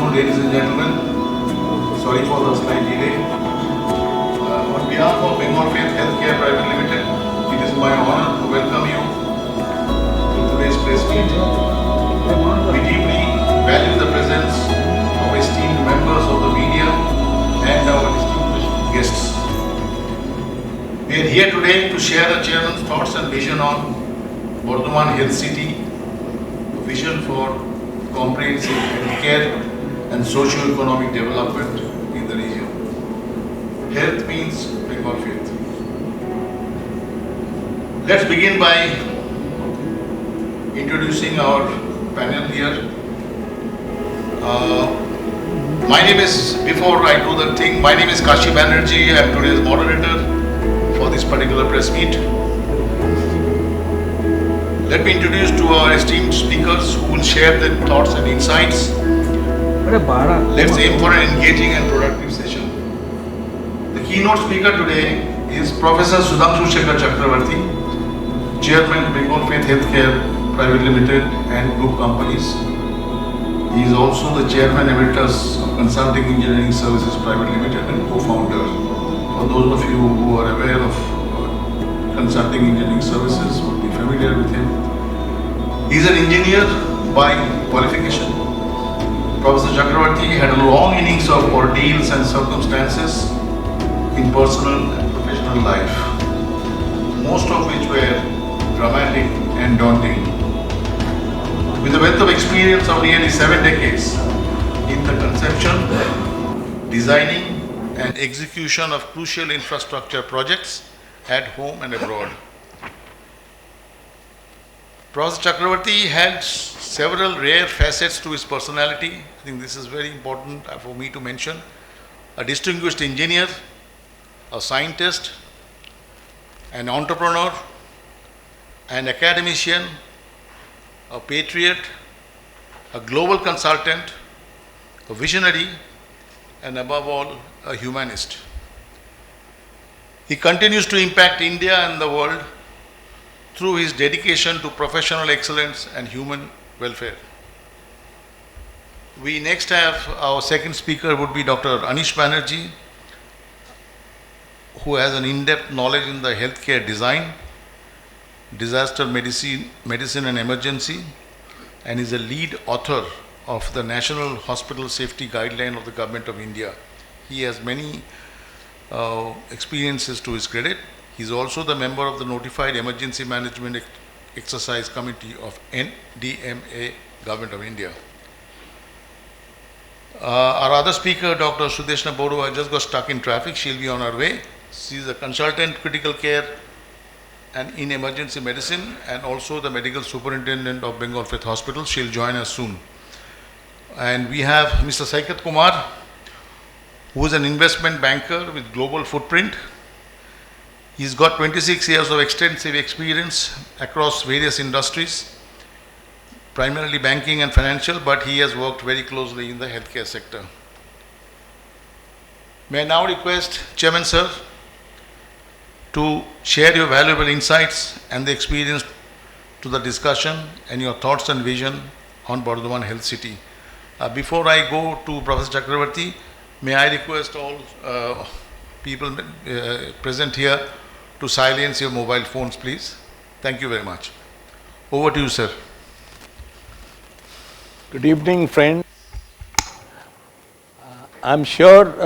afternoon, ladies and gentlemen. Sorry for the slight delay. On behalf of Bengal Faith Healthcare Private Limited, it is my honor to welcome you to today's press meet. We deeply value the presence of esteemed members of the media and our distinguished guests. We are here today to share the chairman's thoughts and vision on Bardhaman Health City, a vision for comprehensive healthcare and socio-economic development in the region. Health means Bengal faith. Let's begin by introducing our panel here. Before I do the thing, my name is Kashi Banerjee. I am today's moderator for this particular press meet. Let me introduce to our esteemed speakers who will share their thoughts and insights. Let's aim for an engaging and productive session. The keynote speaker today is Professor Sudhanshu Shekhar Chakravarti, Chairman Bengal Faith Healthcare Private Limited and Group Companies. He is also the Chairman Emeritus of Consulting Engineering Services Private Limited and co-founder. For those of you who are aware of Consulting Engineering Services would be familiar with him. He is an engineer by qualification. Professor Chakravarti had a long innings of ordeals and circumstances in personal and professional life, most of which were dramatic and daunting. With a wealth of experience of nearly 7 decades in the conception, designing and execution of crucial infrastructure projects at home and abroad. Professor Chakravarti had several rare facets to his personality. I think this is very important for me to mention. A distinguished engineer, a scientist, an entrepreneur, an academician, a patriot, a global consultant, a visionary, and above all, a humanist. He continues to impact India and the world through his dedication to professional excellence and human welfare. We next have our second speaker would be Dr. Anish Banerjee, who has an in-depth knowledge in the healthcare design, disaster medicine and emergency, and is a lead author of the National Hospital Safety Guideline of the Government of India. He has many experiences to his credit. He is also the member of the Notified Emergency Management Exercise Committee of NDMA, Government of India. Our other speaker, Dr. Sudeshna Borua, just got stuck in traffic. She'll be on her way. She is a consultant critical care and in emergency medicine and also the medical superintendent of Bengal Faith Hospital. She'll join us soon. And we have Mr. Saikat Kumar, who is an investment banker with global footprint. He's got 26 years of extensive experience across various industries, primarily banking and financial, but he has worked very closely in the healthcare sector. May I now request Chairman Sir to share your valuable insights and the experience to the discussion and your thoughts and vision on Bardhaman Health City. Before I go to Professor Chakravarti, may I request all people present here to silence your mobile phones, please. Thank you very much. Over to you, sir. Good evening, friends. I'm sure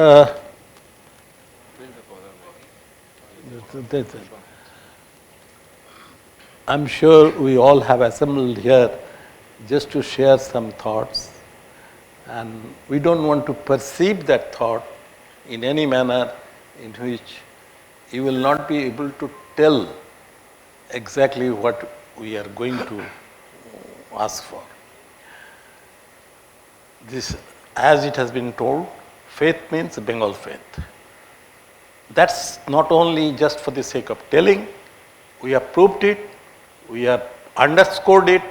we all have assembled here just to share some thoughts, and we don't want to perceive that thought in any manner in which you will not be able to tell exactly what we are going to ask for. This, as it has been told, faith means Bengal faith. That's not only just for the sake of telling, we have proved it, we have underscored it,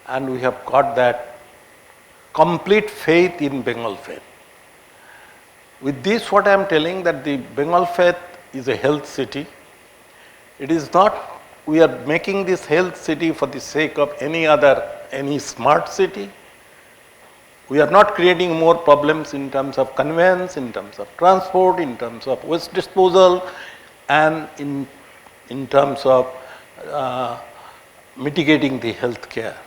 and we have got that complete faith in Bengal faith. With this, what I am telling, that the Bengal faith is a health city. It is not, we are making this health city for the sake of any smart city. We are not creating more problems in terms of conveyance, in terms of transport, in terms of waste disposal, and in terms of mitigating the health care.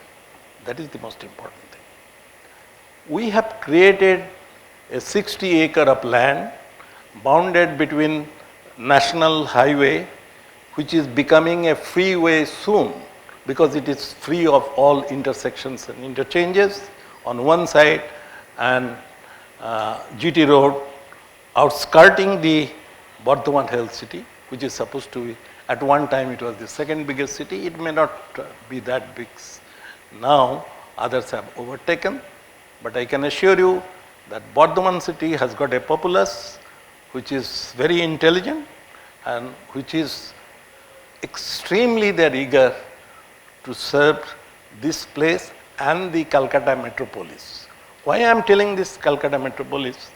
That is the most important thing. We have created a 60 acre of land bounded between national highway, which is becoming a freeway soon because it is free of all intersections and interchanges on one side, and GT road outskirting the Bardhaman Health City, which is supposed to be, at one time it was the second biggest city. It may not be that big now, others have overtaken, but I can assure you that Bardhaman city has got a populace which is very intelligent and which is extremely eager to serve this place and the Calcutta metropolis. Why I am telling this Calcutta metropolis?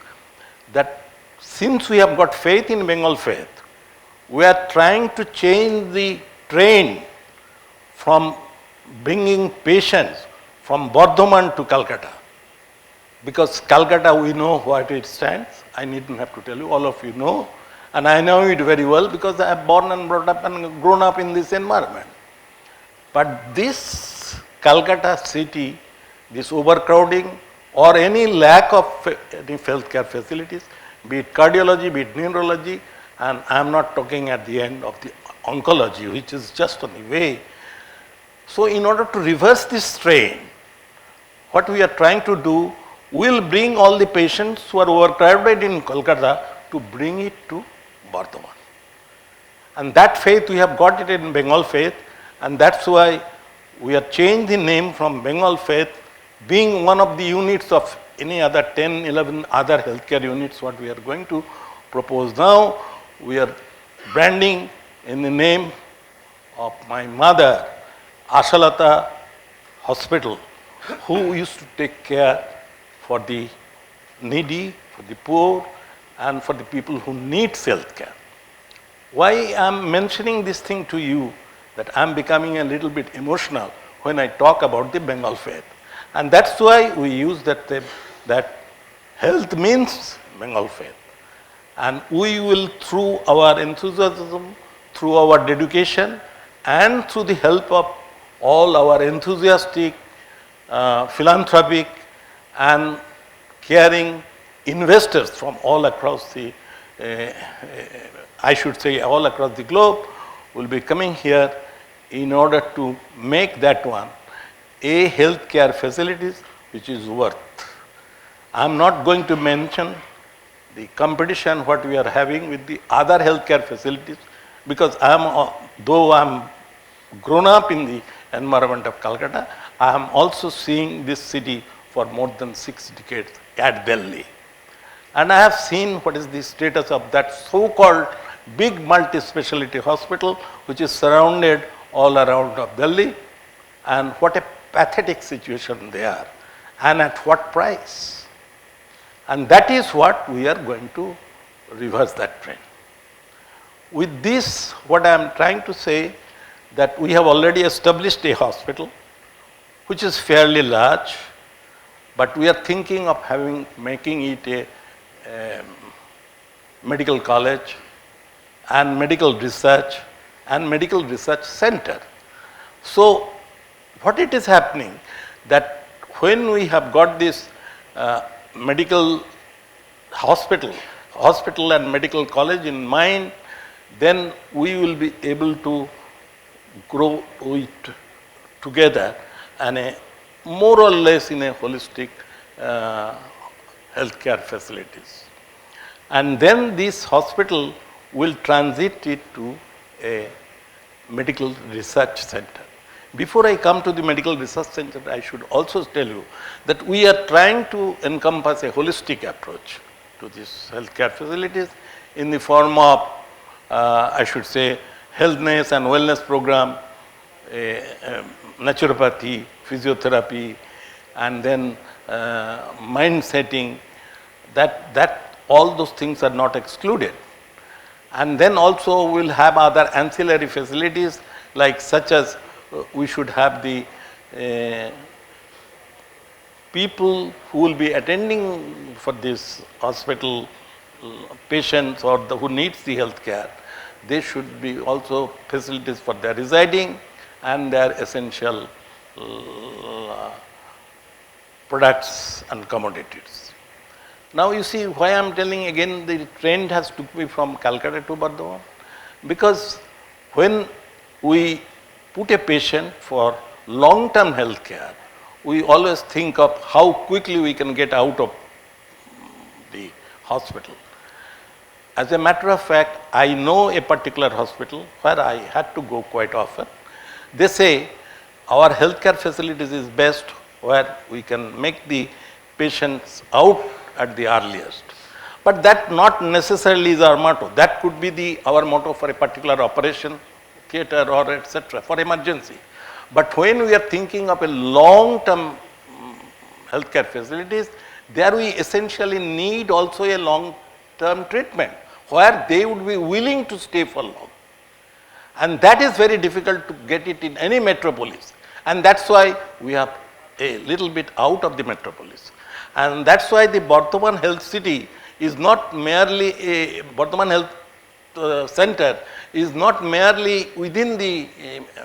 That since we have got faith in Bengal faith, we are trying to change the trend from bringing patients from Bardhaman to Calcutta. Because Calcutta, we know what it stands. I needn't have to tell you, all of you know. And I know it very well because I have born and brought up and grown up in this environment. But this Calcutta city, this overcrowding or any lack of any healthcare facilities, be it cardiology, be it neurology, and I am not talking at the end of the oncology, which is just on the way. So in order to reverse this trend, what we are trying to do, we will bring all the patients who are overcrowded in Kolkata to bring it to Bardhaman. And that faith, we have got it in Bengal faith, and that's why we have changed the name from Bengal faith, being one of the units of any other 10, 11 other healthcare units, what we are going to propose now. We are branding in the name of my mother, Ashalata Hospital, who used to take care for the needy, for the poor, and for the people who need health care. Why I am mentioning this thing to you, that I am becoming a little bit emotional when I talk about the Bengal faith. And that's why we use that health means Bengal faith. And we will, through our enthusiasm, through our dedication, and through the help of all our enthusiastic, philanthropic, and caring investors from all across the, I should say all across the globe, will be coming here in order to make that one a healthcare facilities which is worth. I am not going to mention the competition what we are having with the other healthcare facilities, because though I am grown up in the environment of Calcutta, I am also seeing this city for more than 6 decades at Delhi. And I have seen what is the status of that so-called big multi-speciality hospital which is surrounded all around of Delhi, and what a pathetic situation they are, and at what price. And that is what we are going to reverse that trend. With this, what I am trying to say, that we have already established a hospital which is fairly large, but we are thinking of making it a medical college and medical research center. So what it is happening, that when we have got this medical hospital and medical college in mind, then we will be able to grow it together and more or less in a holistic healthcare facilities. And then this hospital will transit it to a medical research center. Before I come to the medical research center, I should also tell you that we are trying to encompass a holistic approach to these healthcare facilities in the form of, I should say, healthness and wellness program, naturopathy, physiotherapy, and then mind setting, that all those things are not excluded. And then also we will have other ancillary facilities, like such as we should have the people who will be attending for this hospital patients or who needs the health care, they should be also facilities for their residing and their essential products and commodities. Now you see why I am telling again the trend has took me from Calcutta to Bardhaman, because when we put a patient for long-term health care, we always think of how quickly we can get out of the hospital. As a matter of fact, I know a particular hospital where I had to go quite often. They say our healthcare facilities is best where we can make the patients out at the earliest. But that not necessarily is our motto. That could be our motto for a particular operation, theatre or etc. for emergency. But when we are thinking of a long-term healthcare facilities, there we essentially need also a long-term treatment where they would be willing to stay for long. And that is very difficult to get it in any metropolis. And that's why we are a little bit out of the metropolis. And that's why the Bardhaman Health City is not merely Bardhaman Health Center is not merely within the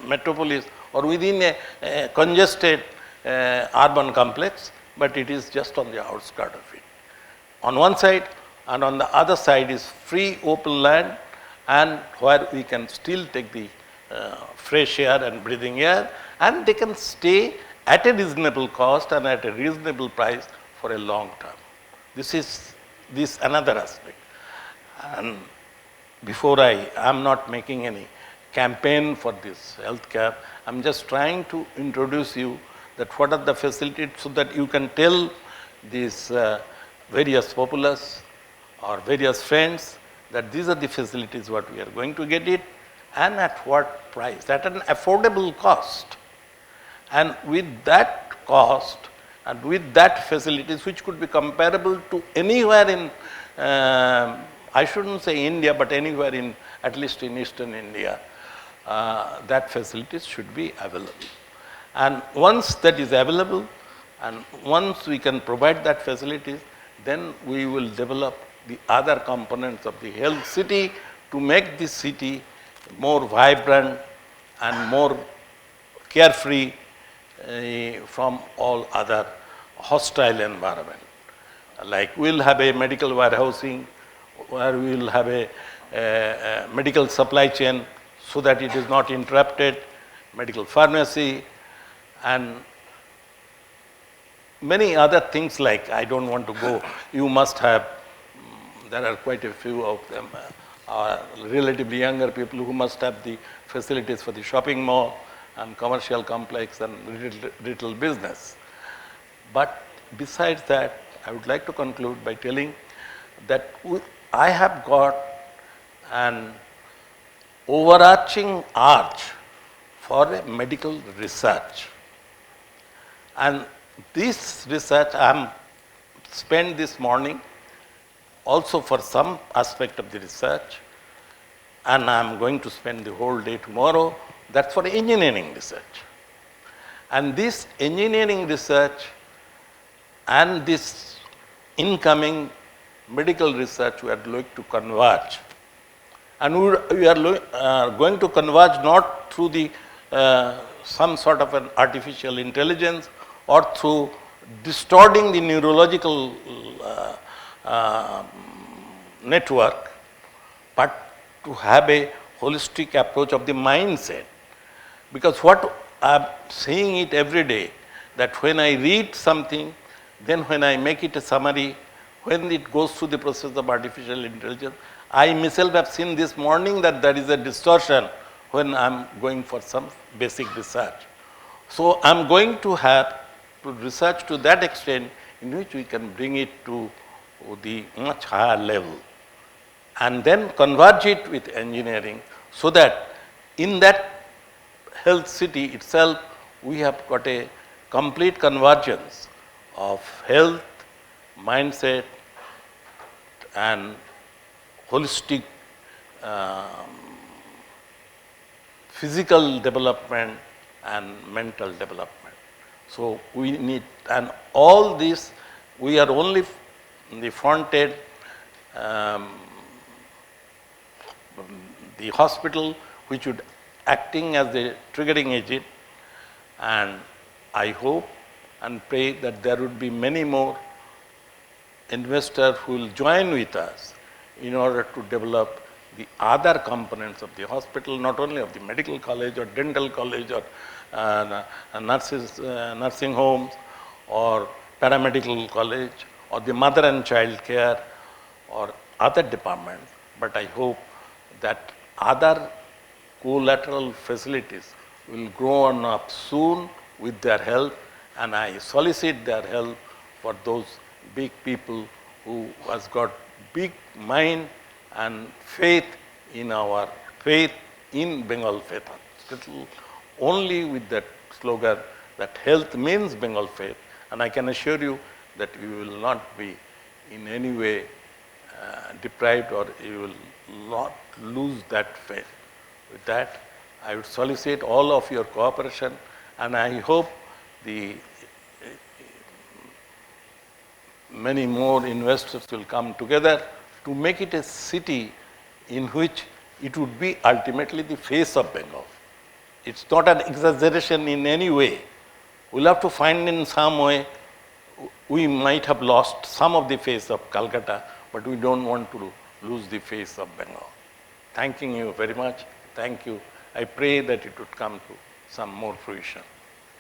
metropolis or within a congested urban complex, but it is just on the outskirts of it. On one side, and on the other side is free open land, and where we can still take the fresh air and breathing air, and they can stay at a reasonable cost and at a reasonable price for a long term. This is another aspect. And before I am not making any campaign for this healthcare, I am just trying to introduce you that what are the facilities so that you can tell these various populace or various friends that these are the facilities what we are going to get it and at what price, at an affordable cost. And with that cost and with that facilities which could be comparable to anywhere in, I shouldn't say India, but anywhere in, at least in Eastern India, that facilities should be available. And once that is available and once we can provide that facilities, then we will develop the other components of the health city to make this city more vibrant and more carefree from all other hostile environment. Like we will have a medical warehousing where we will have a medical supply chain so that it is not interrupted, medical pharmacy and many other things like, I don't want to go, you must have, there are quite a few of them, relatively younger people who must have the facilities for the shopping mall and commercial complex and retail business. But besides that, I would like to conclude by telling that I have got an overarching arch for a medical research. And this research I am spent this morning also for some aspect of the research, and I am going to spend the whole day tomorrow. That's for engineering research. And this engineering research and this incoming medical research we are going to converge. And we are going to converge not through the some sort of an artificial intelligence or through distorting the neurological network, but to have a holistic approach of the mindset. Because what I am seeing it every day, that when I read something, then when I make it a summary, when it goes through the process of artificial intelligence, I myself have seen this morning that there is a distortion when I am going for some basic research. So I am going to have to research to that extent in which we can bring it to the much higher level and then converge it with engineering so that in that health city itself we have got a complete convergence of health, mindset and holistic physical development and mental development. So we need, and all this, we are only the fronted, um, the hospital which would acting as the triggering agent, and I hope and pray that there would be many more investors who will join with us in order to develop the other components of the hospital, not only of the medical college or dental college or nursing homes or paramedical college or the mother and child care or other departments, but I hope that other collateral facilities will grow on up soon with their help, and I solicit their help for those big people who has got big mind and faith in our faith in Bengal Faith Hospital, only with that slogan that health means Bengal Faith, and I can assure you that you will not be in any way deprived, or you will not lose that faith. With that, I would solicit all of your cooperation, and I hope the many more investors will come together to make it a city in which it would be ultimately the face of Bengal. It's not an exaggeration in any way. We'll have to find in some way, we might have lost some of the face of Calcutta, but we don't want to lose the face of Bengal. Thanking you very much. Thank you. I pray that it would come to some more fruition.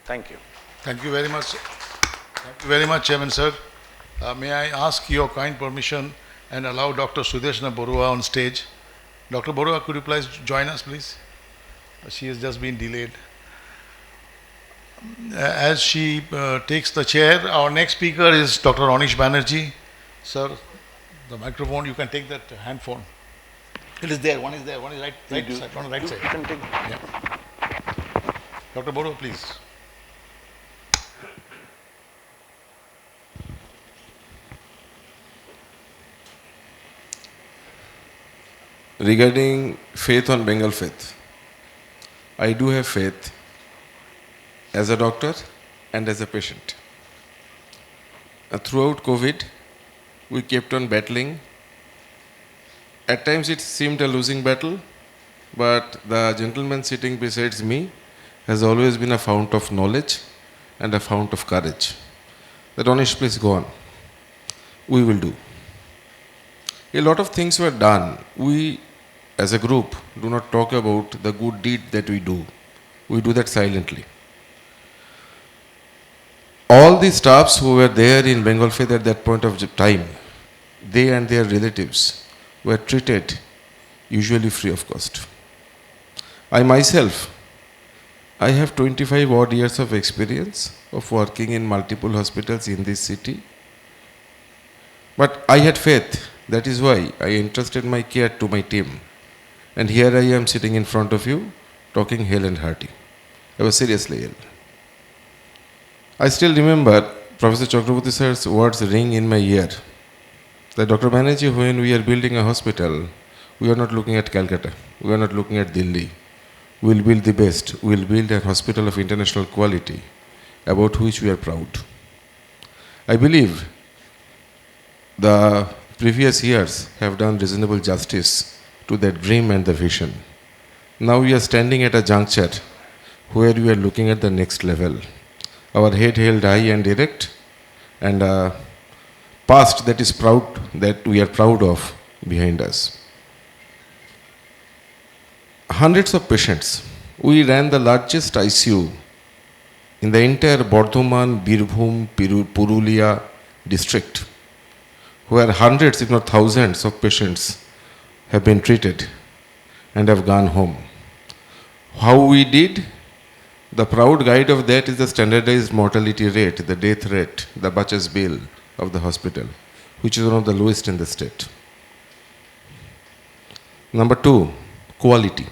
Thank you. Thank you very much. Thank you very much, Chairman Sir. May I ask your kind permission and allow Dr. Sudeshna Borua on stage. Dr. Borua, could you please join us, please? She has just been delayed. As she takes the chair, our next speaker is Dr. Anish Banerjee. Sir, the microphone, you can take that handphone. It is there, one is right side, on the right side. You can take. Yeah. Dr. Borua, please. Regarding faith on Bengal Faith, I do have faith as a doctor and as a patient. Throughout COVID, we kept on battling. At times it seemed a losing battle, but the gentleman sitting beside me has always been a fount of knowledge and a fount of courage. That Anish, please go on. We will do. A lot of things were done. We, as a group, do not talk about the good deed that we do. We do that silently. All the staffs who were there in Bengal Faith at that point of time, they and their relatives were treated usually free of cost. I myself, I have 25 odd years of experience of working in multiple hospitals in this city. But I had faith. That is why I entrusted my care to my team. And here I am sitting in front of you, talking hale and hearty. I was seriously ill. I still remember Professor Chakraborty sir's words ring in my ear. That Dr. Banerjee, when we are building a hospital, we are not looking at Calcutta. We are not looking at Delhi. We will build the best. We will build a hospital of international quality about which we are proud. I believe the previous years have done reasonable justice to that dream and the vision. Now we are standing at a juncture where we are looking at the next level. Our head held high and erect, and a past that is proud, that we are proud of behind us. Hundreds of patients. We ran the largest ICU in the entire Bardhaman, Birbhum, Purulia district, where hundreds, if not thousands, of patients have been treated and have gone home. How we did? The proud guide of that is the standardized mortality rate, the death rate, the Bachas bill of the hospital, which is one of the lowest in the state. Number two, quality.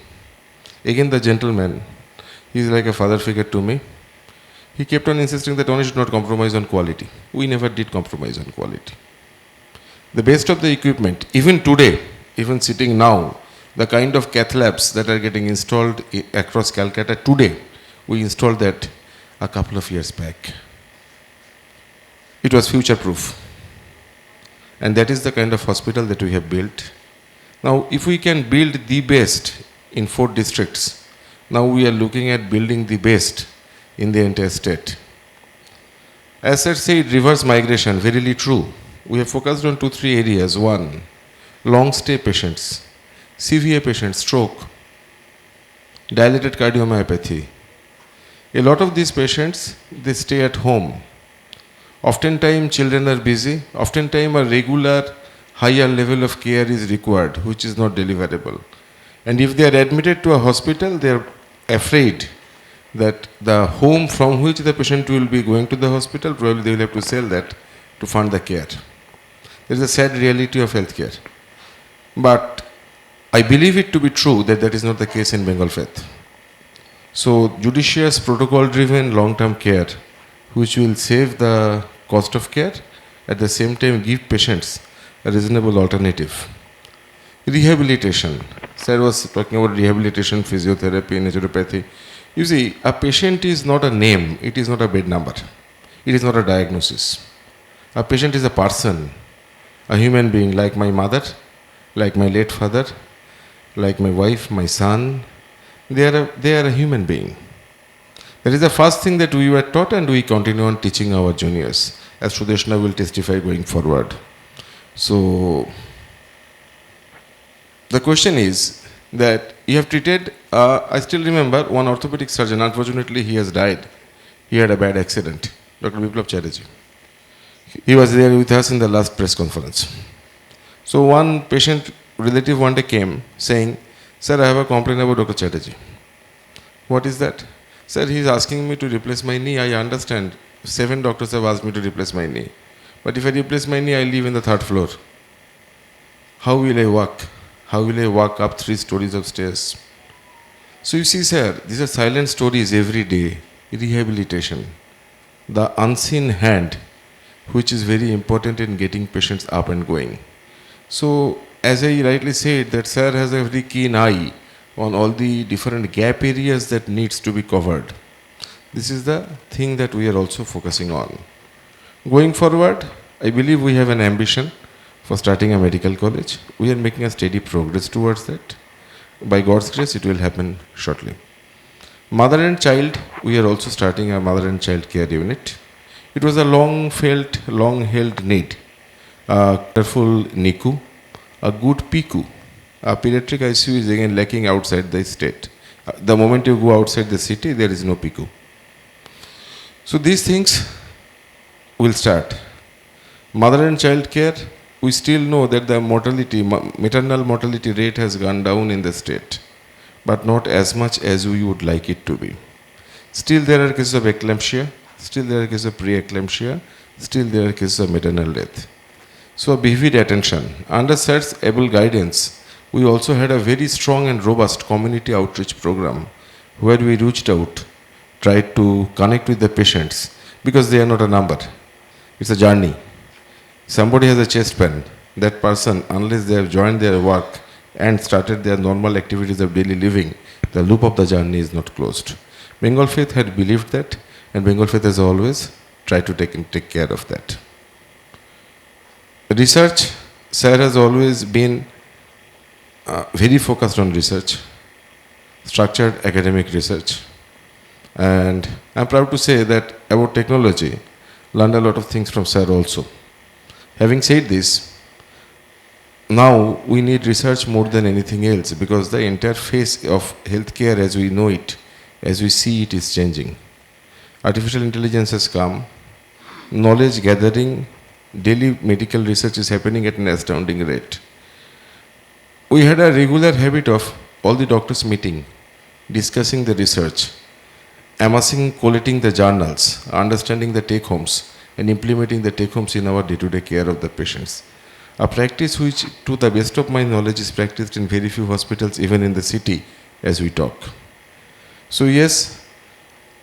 Again, the gentleman, he is like a father figure to me. He kept on insisting that one should not compromise on quality. We never did compromise on quality. The best of the equipment, even today, even sitting now, the kind of cath labs that are getting installed across Calcutta today, we installed that. a couple of years back. It was future-proof. And that is the kind of hospital that we have built. Now, if we can build the best in 4 districts, now we are looking at building the best in the entire state. As I said, reverse migration, verily true. We have focused on 2-3 areas. One, long stay patients, severe patients, stroke, dilated cardiomyopathy. A lot of these patients, they stay at home. Oftentimes children are busy, oftentimes a regular higher level of care is required, which is not deliverable. And if they are admitted to a hospital, they are afraid that the home from which the patient will be going to the hospital, probably they will have to sell that to fund the care. There is a sad reality of healthcare. But I believe it to be true that that is not the case in Bengal Faith. So judicious, protocol-driven long-term care, which will save the cost of care, at the same time give patients a reasonable alternative. Rehabilitation. Sir was talking about rehabilitation, physiotherapy, naturopathy. You see, a patient is not a name, it is not a bed number, it is not a diagnosis. A patient is a person, a human being, like my mother, like my late father, like my wife, my son. They are a human being. That is the first thing that we were taught, and we continue on teaching our juniors, as Sudeshna will testify going forward. So, the question is that you have treated, I still remember one orthopedic surgeon, unfortunately he has died. He had a bad accident, Dr. Biplab Chatterjee. He was there with us in the last press conference. So one patient relative one day came saying, "Sir, I have a complaint about Dr. Chatterjee." "What is that?" "Sir, he is asking me to replace my knee. I understand. 7 doctors have asked me to replace my knee. But if I replace my knee, I live in the 3rd floor. How will I walk? How will I walk up 3 stories of stairs?" So you see, sir, these are silent stories every day. Rehabilitation. The unseen hand, which is very important in getting patients up and going. So, as I rightly said, that sir has a very keen eye on all the different gap areas that needs to be covered. This is the thing that we are also focusing on. Going forward, I believe we have an ambition for starting a medical college. We are making a steady progress towards that. By God's grace, it will happen shortly. Mother and child, we are also starting a mother and child care unit. It was a long-felt, long-held need. A careful NICU, a good PICU. A pediatric ICU is again lacking outside the state. The moment you go outside the city, there is no PICU. So these things will start. Mother and child care, we still know that the mortality, maternal mortality rate has gone down in the state, but not as much as we would like it to be. Still there are cases of eclampsia, still there are cases of pre-eclampsia, still there are cases of maternal death. So a vivid attention. Under such able guidance, we also had a very strong and robust community outreach program where we reached out, tried to connect with the patients, because they are not a number. It's a journey. Somebody has a chest pain. That person, unless they have joined their work and started their normal activities of daily living, the loop of the journey is not closed. Bengal Faith had believed that, and Bengal Faith has always tried to take care of that. Research, sir has always been very focused on research, structured academic research. And I'm proud to say that about technology, learned a lot of things from sir also. Having said this, now we need research more than anything else, because the entire face of healthcare as we know it, as we see it, is changing. Artificial intelligence has come, knowledge gathering, daily medical research is happening at an astounding rate. We had a regular habit of all the doctors meeting, discussing the research, amassing, collating the journals, understanding the take-homes, and implementing the take-homes in our day-to-day care of the patients. A practice which, to the best of my knowledge, is practiced in very few hospitals, even in the city, as we talk. So yes,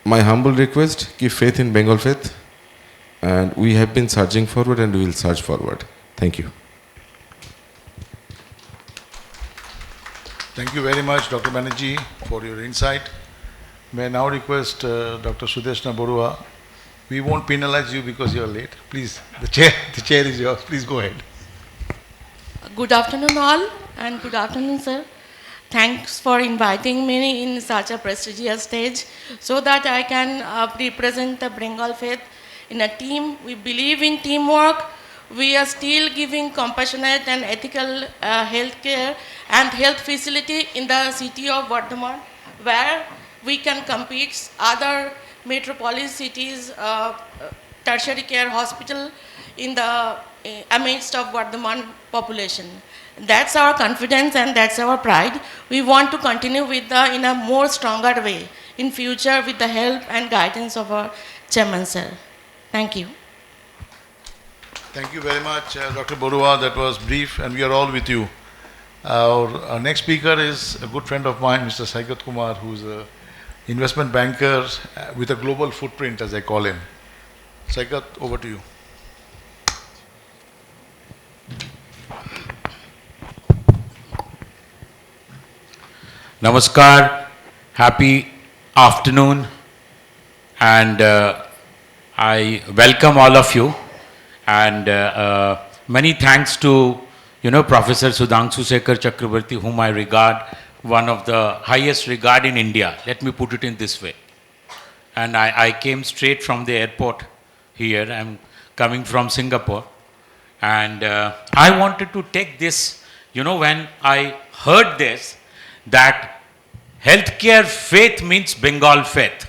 my humble request, keep faith in Bengal Faith, and we have been surging forward and we will surge forward. Thank you. Thank you very much, Dr. Banerjee, for your insight. May I now request Dr. Sudeshna Borua. We won't penalize you because you are late. Please, the chair is yours. Please go ahead. Good afternoon all and good afternoon sir. Thanks for inviting me in such a prestigious stage so that I can represent the Bengal faith in a team. We believe in teamwork. We are still giving compassionate and ethical health care and health facility in the city of Bardhaman, where we can compete other metropolis cities, tertiary care hospital in the amidst of Bardhaman population. That's our confidence and that's our pride. We want to continue with in a more stronger way in future with the help and guidance of our chairman sir. Thank you. Thank you very much, Dr. Borua. That was brief, and we are all with you. Our next speaker is a good friend of mine, Mr. Saikat Kumar, who is an investment banker with a global footprint, as I call him. Saikat, over to you. Namaskar, happy afternoon, and I welcome all of you, and many thanks to Professor Sudhanshu Sekhar Chakrabarti, whom I regard one of the highest regard in India. Let me put it in this way. And I came straight from the airport here. I'm coming from Singapore, and I wanted to take this. When I heard this, that healthcare faith means Bengal faith.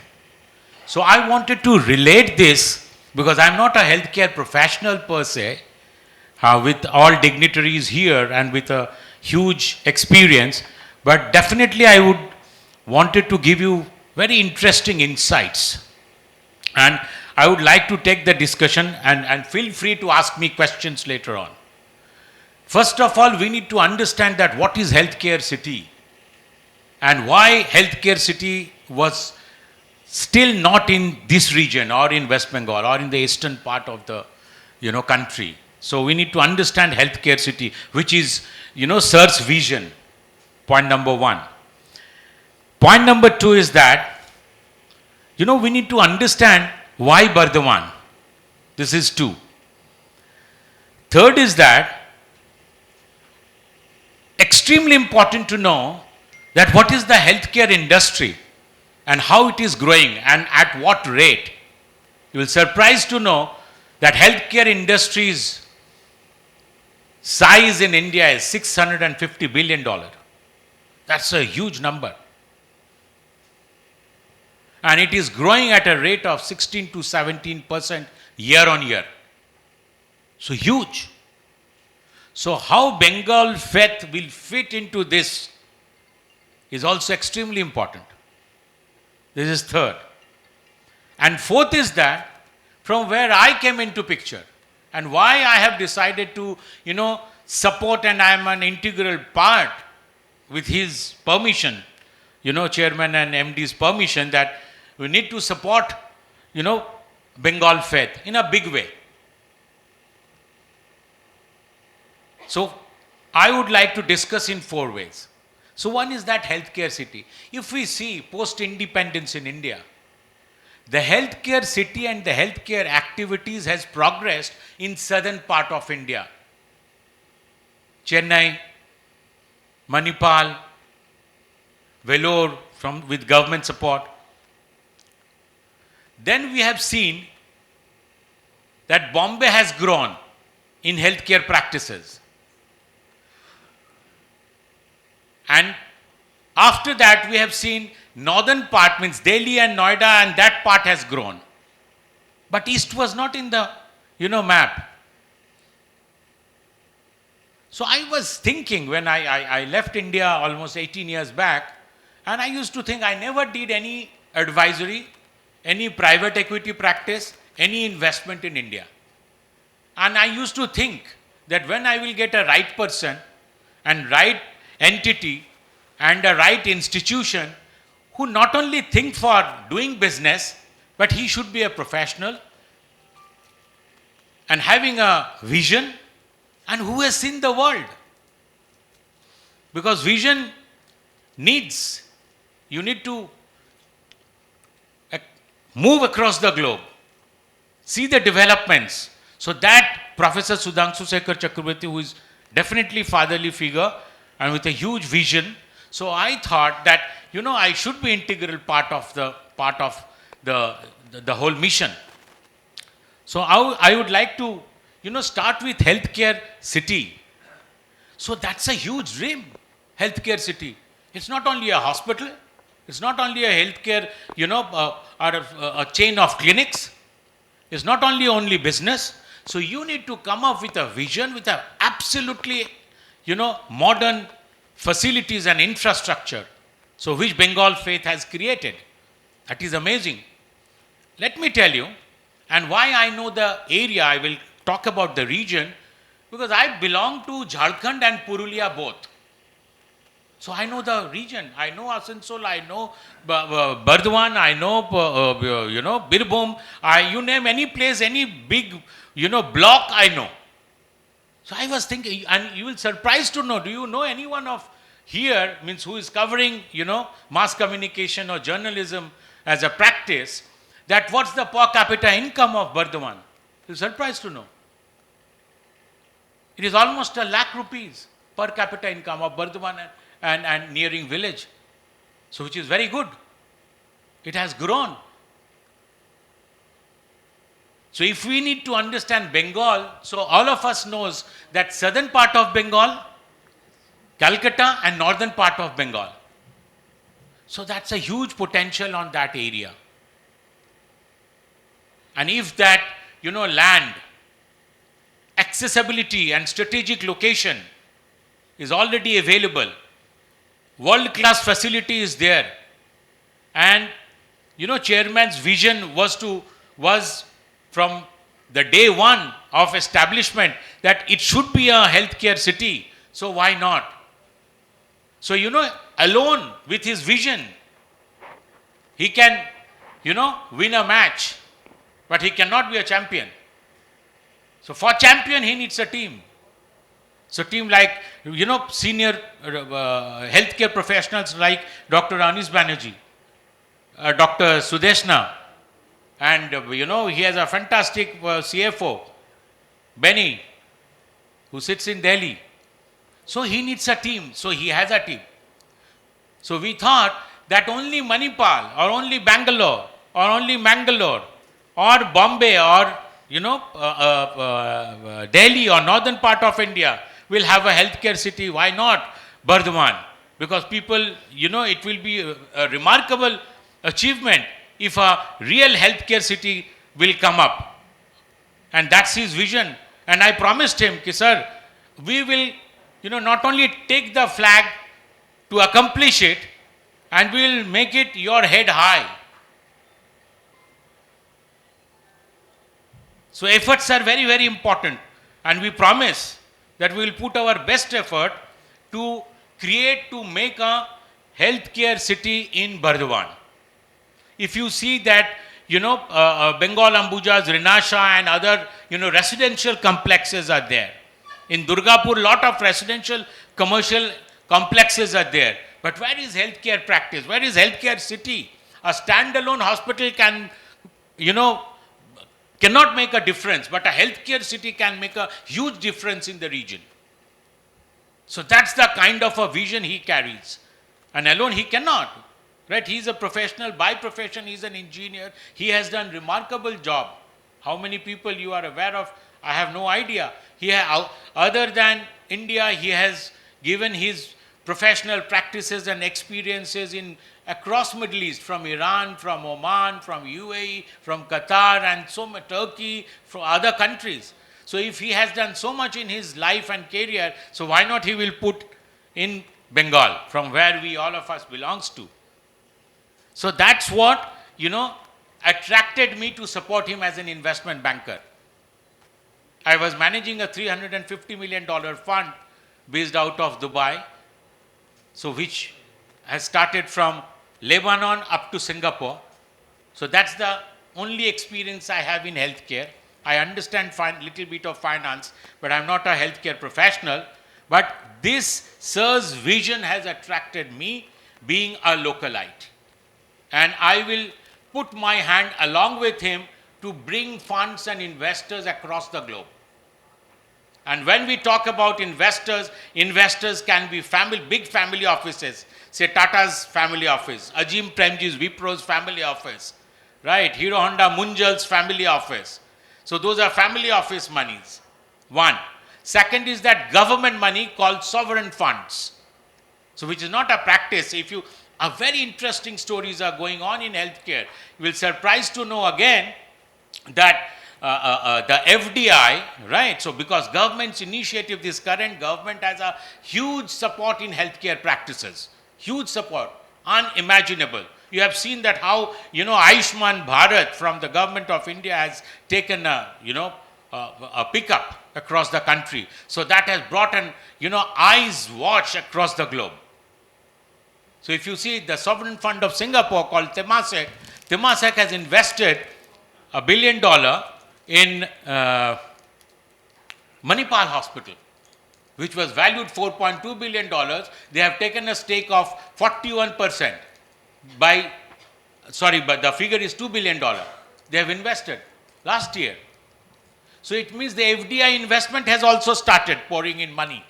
So I wanted to relate this because I'm not a healthcare professional per se, with all dignitaries here and with a huge experience, but definitely I would wanted to give you very interesting insights. And I would like to take the discussion and feel free to ask me questions later on. First of all, we need to understand that what is healthcare city and why healthcare city was still not in this region or in West Bengal or in the eastern part of the country. So we need to understand healthcare city, which is Sir's vision. Point number one. Point number two is that we need to understand why Bardhaman. This is two. Third is that extremely important to know that what is the healthcare industry and how it is growing and at what rate. You will surprised to know that healthcare industry's size in India is $650 billion. That's a huge number. And it is growing at a rate of 16 to 17% year on year. So huge. So how Bengal faith will fit into this is also extremely important. This is third. And fourth is that from where I came into picture and why I have decided to, support, and I am an integral part with his permission, chairman and MD's permission, that we need to support, Bengal faith in a big way. So I would like to discuss in four ways. So one is that healthcare city. If we see post-independence in India, the healthcare city and the healthcare activities has progressed in southern part of India. Chennai, Manipal, Vellore with government support. Then we have seen that Bombay has grown in healthcare practices. And after that, we have seen northern part, means Delhi and Noida, and that part has grown. But east was not in the, map. So I was thinking when I left India almost 18 years back, and I used to think I never did any advisory, any private equity practice, any investment in India. And I used to think that when I will get a right person and right entity and a right institution who not only think for doing business, but he should be a professional and having a vision and who has seen the world. Because vision needs, you need to move across the globe, see the developments. So that Professor Sudhanshu Sekhar Chakraborty, who is definitely fatherly figure and with a huge vision, so I thought that, I should be integral part of the whole mission. So I would like to, start with healthcare city. So that's a huge dream, healthcare city. It's not only a hospital, it's not only a healthcare, or a chain of clinics. It's not only business. So you need to come up with a vision with a absolutely, modern facilities and infrastructure. So which Bengal Faith has created. That is amazing. Let me tell you, and why I know the area, I will talk about the region, because I belong to Jharkhand and Purulia both. So I know the region. I know Asansol, I know Bardwan, I know, Birbhum. You name any place, any big, block, I know. So I was thinking, and you will surprised to know, do you know anyone of here, means who is covering, mass communication or journalism as a practice, that what's the per capita income of Bardwan? You're surprised to know. It is almost 1 lakh rupees per capita income of Bardwan and nearing village. So which is very good. It has grown. So if we need to understand Bengal, so all of us knows that southern part of Bengal, Calcutta, and northern part of Bengal. So that's a huge potential on that area. And if that, land, accessibility and strategic location is already available, world-class facility is there, and, chairman's vision was from the day one of establishment that it should be a healthcare city. So why not? So, alone with his vision, he can, win a match, but he cannot be a champion. So for champion, he needs a team. So team like, senior healthcare professionals like Dr. Anis Banerjee, Dr. Sudeshna, and, he has a fantastic CFO, Benny, who sits in Delhi. So he needs a team. So he has a team. So we thought that only Manipal or only Bangalore or only Mangalore or Bombay or, Delhi or northern part of India will have a healthcare city. Why not Bardhaman? Because people, it will be a remarkable achievement if a real healthcare city will come up. And that's his vision. And I promised him, sir, we will, not only take the flag to accomplish it, and we will make it your head high. So efforts are very, very important. And we promise that we will put our best effort to make a healthcare city in Bardhaman. If you see that, Bengal Ambujas, Rinasha and other, residential complexes are there. In Durgapur, lot of residential commercial complexes are there. But where is healthcare practice? Where is healthcare city? A standalone hospital can, cannot make a difference, but a healthcare city can make a huge difference in the region. So that's the kind of a vision he carries. And alone he cannot. Right? He's a professional. By profession, he's an engineer. He has done remarkable job. How many people you are aware of? I have no idea. Other than India, he has given his professional practices and experiences in across Middle East, from Iran, from Oman, from UAE, from Qatar, and so much Turkey, from other countries. So if he has done so much in his life and career, so why not he will put in Bengal, from where we all of us belongs to. So that's what, attracted me to support him as an investment banker. I was managing a $350 million fund based out of Dubai, so which has started from Lebanon up to Singapore. So that's the only experience I have in healthcare. I understand little bit of finance, but I'm not a healthcare professional. But this sir's vision has attracted me, being a localite. And I will put my hand along with him to bring funds and investors across the globe. And when we talk about investors, investors can be big family offices. Say Tata's family office, Ajim Premji's Wipro's family office, right? Hero Honda Munjal's family office. So those are family office monies. One. Second is that government money called sovereign funds. So which is not a practice. Very interesting stories are going on in healthcare. You will surprised to know again that the FDI, right? So because government's initiative, this current government has a huge support in healthcare practices. Huge support, unimaginable. You have seen that how, Ayushman Bharat from the government of India has taken a pickup across the country. So that has brought an, eyes watch across the globe. So if you see the sovereign fund of Singapore called Temasek has invested $1 billion in Manipal Hospital, which was valued $4.2 billion. They have taken a stake of 41% but the figure is $2 billion. They have invested last year. So it means the FDI investment has also started pouring in money.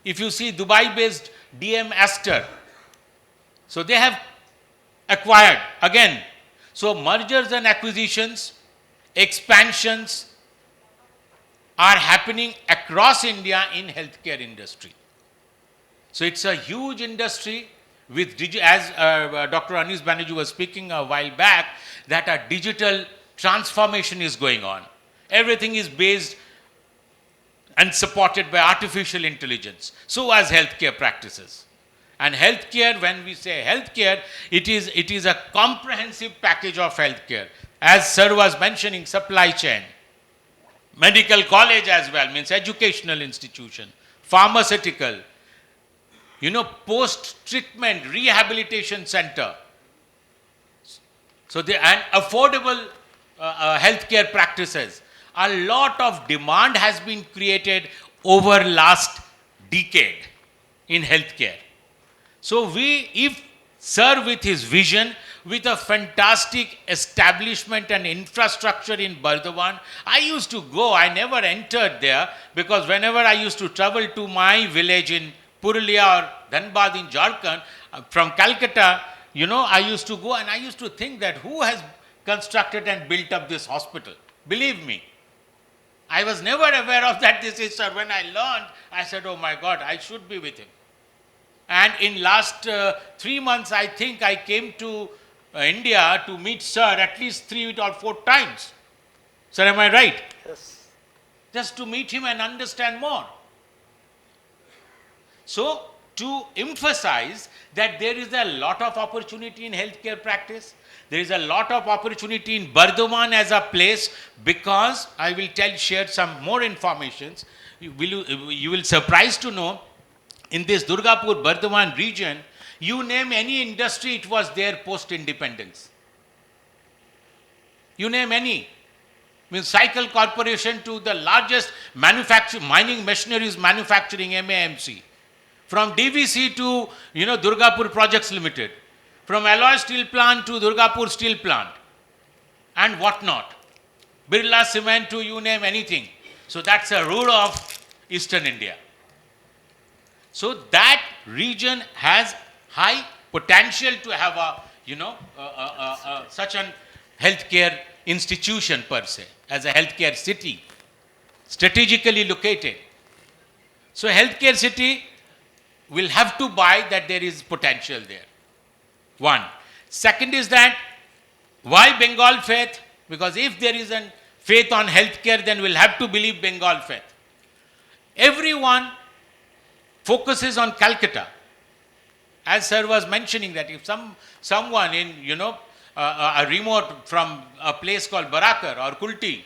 If you see Dubai-based DM Aster, so they have acquired again. So mergers and acquisitions, expansions are happening across India in healthcare industry. So it's a huge industry with, as Dr. Anis Banerjee was speaking a while back, that a digital transformation is going on. Everything is based and supported by artificial intelligence. So as healthcare practices. And healthcare, when we say healthcare, it is a comprehensive package of healthcare. As Sir was mentioning, supply chain, medical college as well, means educational institution, pharmaceutical, post-treatment rehabilitation center. So and affordable healthcare practices. A lot of demand has been created over last decade in healthcare. So if Sir with his vision, with a fantastic establishment and infrastructure in Bardhaman, I used to go, I never entered there, because whenever I used to travel to my village in Purulia or Dhanbad in Jharkhand, from Calcutta, I used to go and I used to think that who has constructed and built up this hospital? Believe me, I was never aware of that. This is Sir. When I learned, I said, oh my God, I should be with him. And in last 3 months, I think I came to India to meet Sir at least 3 or 4 times. Sir, am I right? Yes. Just to meet him and understand more. So, to emphasize that there is a lot of opportunity in healthcare practice, there is a lot of opportunity in Bardhaman as a place, because I will share some more informations. You will surprised to know, in this Durgapur Bardhaman region, you name any industry, it was there post-independence. You name any. Means Cycle Corporation to the largest mining machineries manufacturing, MAMC. From DVC to, Durgapur Projects Limited. From alloy steel plant to Durgapur steel plant. And whatnot. Birla Cement to you name anything. So that's a rule of Eastern India. So that region has high potential to have such an healthcare institution per se, as a healthcare city, strategically located. So healthcare city will have to buy that there is potential there. One. Second is that, why Bengal faith? Because if there is a faith on healthcare, then we'll have to believe Bengal faith. Everyone focuses on Calcutta. As Sir was mentioning, that if someone in, a remote from a place called Barakar or Kulti,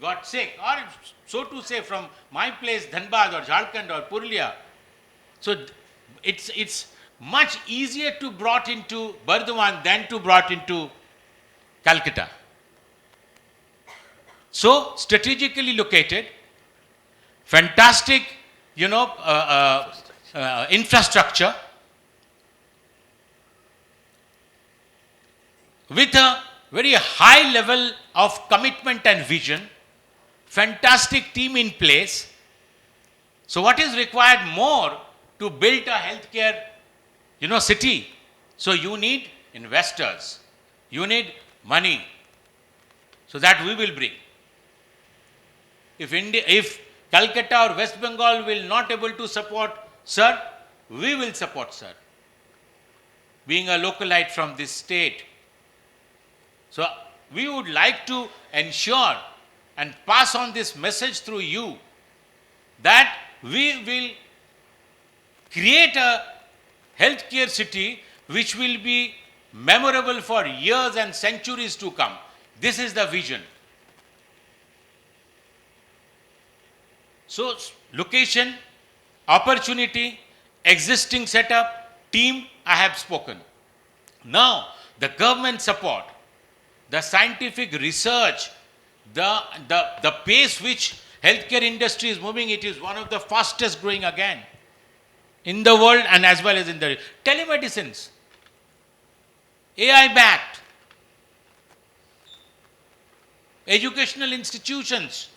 got sick, or so to say from my place, Dhanbad or Jharkhand or Purulia, so it's much easier to brought into Bardhaman than to brought into Calcutta. So strategically located, fantastic, infrastructure, with a very high level of commitment and vision, fantastic team in place. So what is required more to build a healthcare, city? So you need investors, you need money. So that we will bring. If Calcutta or West Bengal will not able to support sir, we will support sir. Being a localite from this state. So we would like to ensure and pass on this message through you that we will create a healthcare city which will be memorable for years and centuries to come. This is the vision. So location, opportunity, existing setup, team, I have spoken. Now the government support, the scientific research, the pace which healthcare industry is moving, it is one of the fastest growing again in the world and as well as in the telemedicines, AI backed, educational institutions,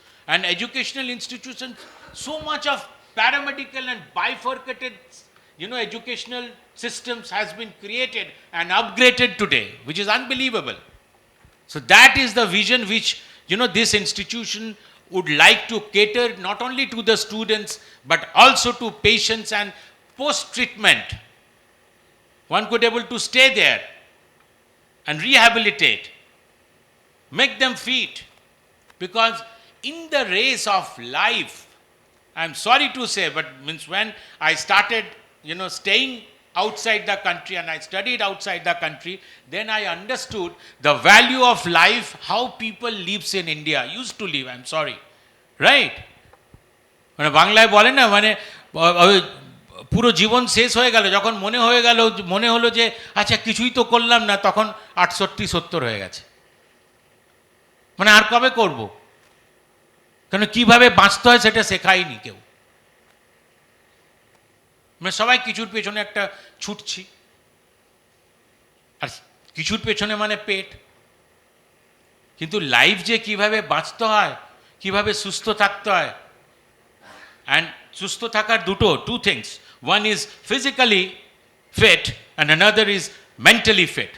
so much of paramedical and bifurcated, educational systems has been created and upgraded today, which is unbelievable. So that is the vision which, this institution would like to cater not only to the students, but also to patients and post-treatment. One could able to stay there and rehabilitate, make them fit. Because in the race of life, I'm sorry to say, but means when I started, staying outside the country and I studied outside the country, then I understood the value of life, how people lives in India, used to live, I'm sorry. Right? মানে বাংলায় বলে না মানে পুরো জীবন শেষ হয়ে গেল যখন মনে হলো যে আচ্ছা কিছুই তো করলাম না তখন 68-70 হয়ে গেছে মানে আর কবে করব কারণ কিভাবে বাঁচতে হয় সেটা শেখায়নি কেউ মানে সবাই কিছুর পেছনে একটা ছুটছি আর কিছুর পেছনে মানে পেট কিন্তু লাইফ যে কিভাবে বাঁচতে হয় কিভাবে সুস্থ থাকতে হয় and সুস্থ থাকার two things one is physically fit and another is mentally fit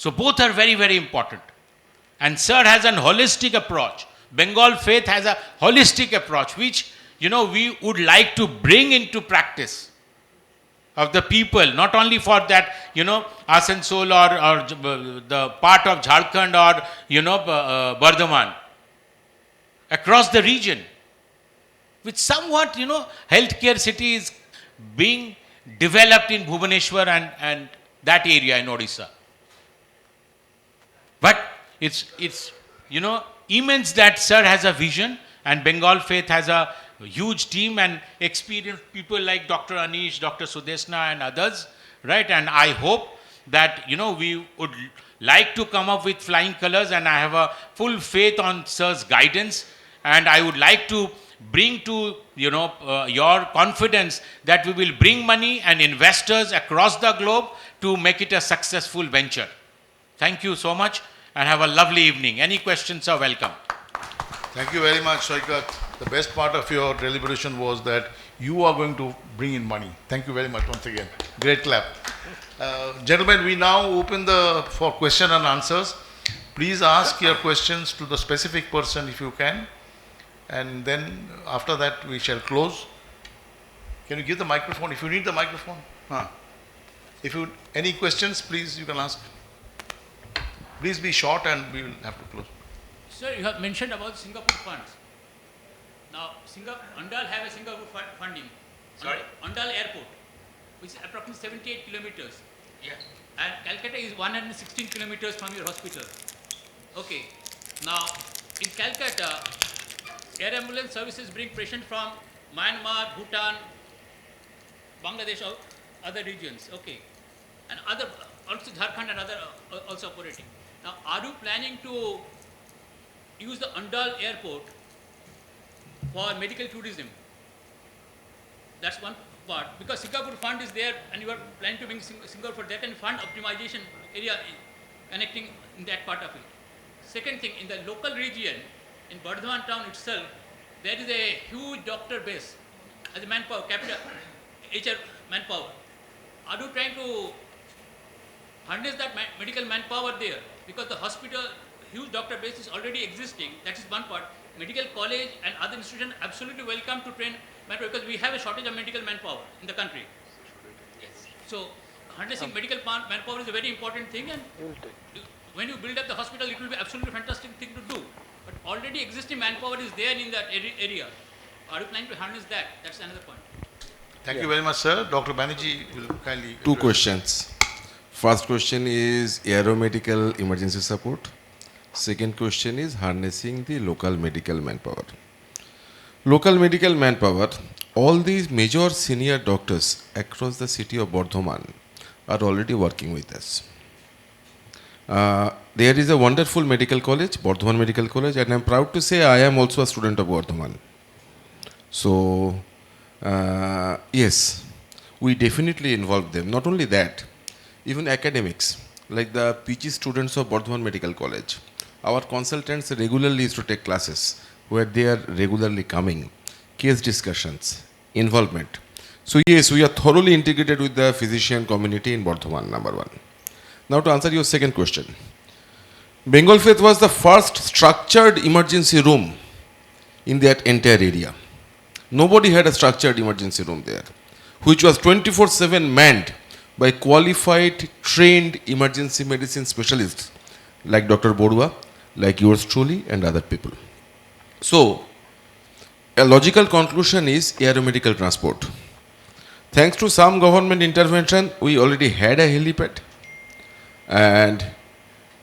so both are very very important and sir has an holistic approach Bengal faith has a holistic approach which we would like to bring into practice of the people not only for that Asansol or the part of Jharkhand or Bardhaman across the region with somewhat healthcare city is being developed in Bhubaneswar and that area in Odisha but it's immense that sir has a vision and Bengal faith has a huge team and experienced people like Dr. Anish, Dr. Sudeshna and others, right? And I hope that, we would like to come up with flying colors and I have a full faith on sir's guidance and I would like to bring to, your confidence that we will bring money and investors across the globe to make it a successful venture. Thank you so much and have a lovely evening. Any questions are welcome. Thank you very much, Saikat. The best part of your deliberation was that you are going to bring in money. Thank you very much once again. Great clap. Gentlemen, we now open for question and answers. Please ask your questions to the specific person if you can. And then after that we shall close. Can you give the microphone? If you need the microphone. If you any questions, please you can ask. Please be short and we will have to close. Sir, you have mentioned about Singapore funds. Now, Andal have a Singapore funding. Sorry? Andal Airport, which is approximately 78 kilometers. Yeah. And Calcutta is 116 kilometers from your hospital. Okay. Now, in Calcutta, air ambulance services bring patients from Myanmar, Bhutan, Bangladesh, or other regions. Okay. And other, also Jharkhand and other also operating. Now, are you planning to use the Andal airport for medical tourism? That's one part. Because Singapore fund is there and you are planning to bring Singapore for that and fund optimization area connecting in that part of it. Second thing, in the local region, in Bardhaman town itself, there is a huge doctor base as a manpower, capital, HR manpower. Are you trying to harness that medical manpower there? Because the hospital, huge doctor base is already existing. That is one part. Medical college and other institutions absolutely welcome to train manpower because we have a shortage of medical manpower in the country. Yes. So harnessing medical manpower is a very important thing, and when you build up the hospital, it will be absolutely fantastic thing to do. But already existing manpower is there in that area. Are you planning to harness that? That's another point. Thank you very much, sir. Dr. Banerjee will kindly. Two questions. First question is aeromedical emergency support. Second question is harnessing the local medical manpower. Local medical manpower, all these major senior doctors across the city of Bardhaman are already working with us. There is a wonderful medical college, Bardhaman Medical College, and I am proud to say I am also a student of Bardhaman. So, yes, we definitely involve them. Not only that, even academics, like the PG students of Bardhaman Medical College, our consultants regularly used to take classes where they are regularly coming, case discussions, involvement. So yes, we are thoroughly integrated with the physician community in Bardhaman, number one. Now to answer your second question. Bengal Faith was the first structured emergency room in that entire area. Nobody had a structured emergency room there, which was 24/7 manned by qualified, trained emergency medicine specialists like Dr. Borua, like yours truly, and other people. So, a logical conclusion is aeromedical transport. Thanks to some government intervention, we already had a helipad. And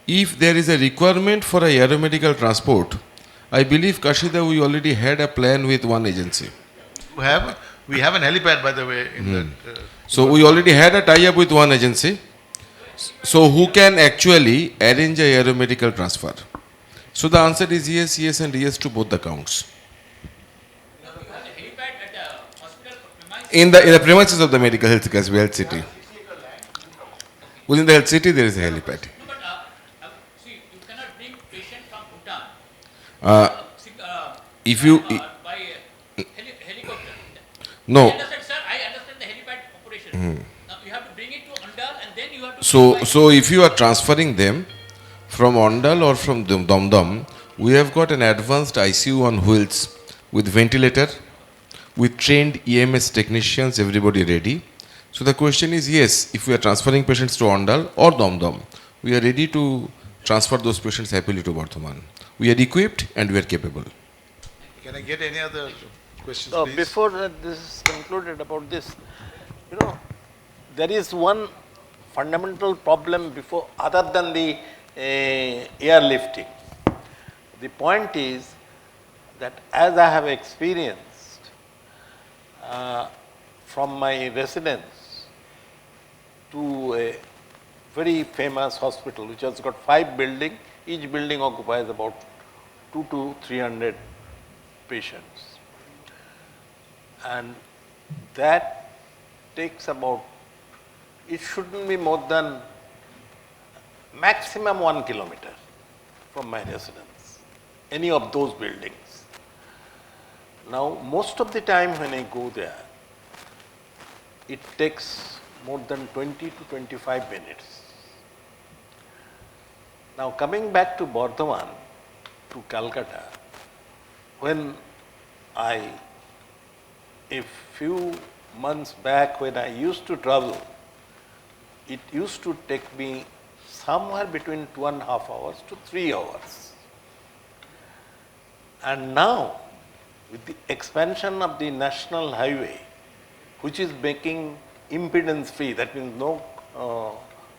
if there is a requirement for a aeromedical transport, I believe, Kashida, we already had a plan with one agency. We have an helipad, by the way. So we already had a tie-up with one agency. So who can actually arrange a aeromedical transfer? So the answer is yes, yes, and yes to both the counts. In the premises of the medical health city. Within the health city, there is a helipad. No, but see, you cannot bring patient from Bhutan. If you By helicopter. no, I understand, sir. I understand the helipad operation. Now you have to bring it to Andal, and then you have to. so if you are transferring them from Ondal or from Domdom, we have got an advanced ICU on wheels with ventilator, with trained EMS technicians, everybody ready. So the question is, yes, if we are transferring patients to Ondal or Domdom, we are ready to transfer those patients happily to Bardhaman. We are equipped and we are capable. Can I get any other questions, please? Before this is concluded about this, there is one fundamental problem before, other than the airlifting. The point is that as I have experienced from my residence to a very famous hospital which has got 5 buildings, each building occupies about 200 to 300 patients. And that takes about, it shouldn't be more than maximum 1 kilometer from my residence, any of those buildings. Now, most of the time when I go there, it takes more than 20 to 25 minutes. Now, coming back to Bardhaman, to Calcutta, when a few months back when I used to travel, it used to take me somewhere between 2.5 hours to 3 hours. And now, with the expansion of the national highway, which is making impedance free, that means no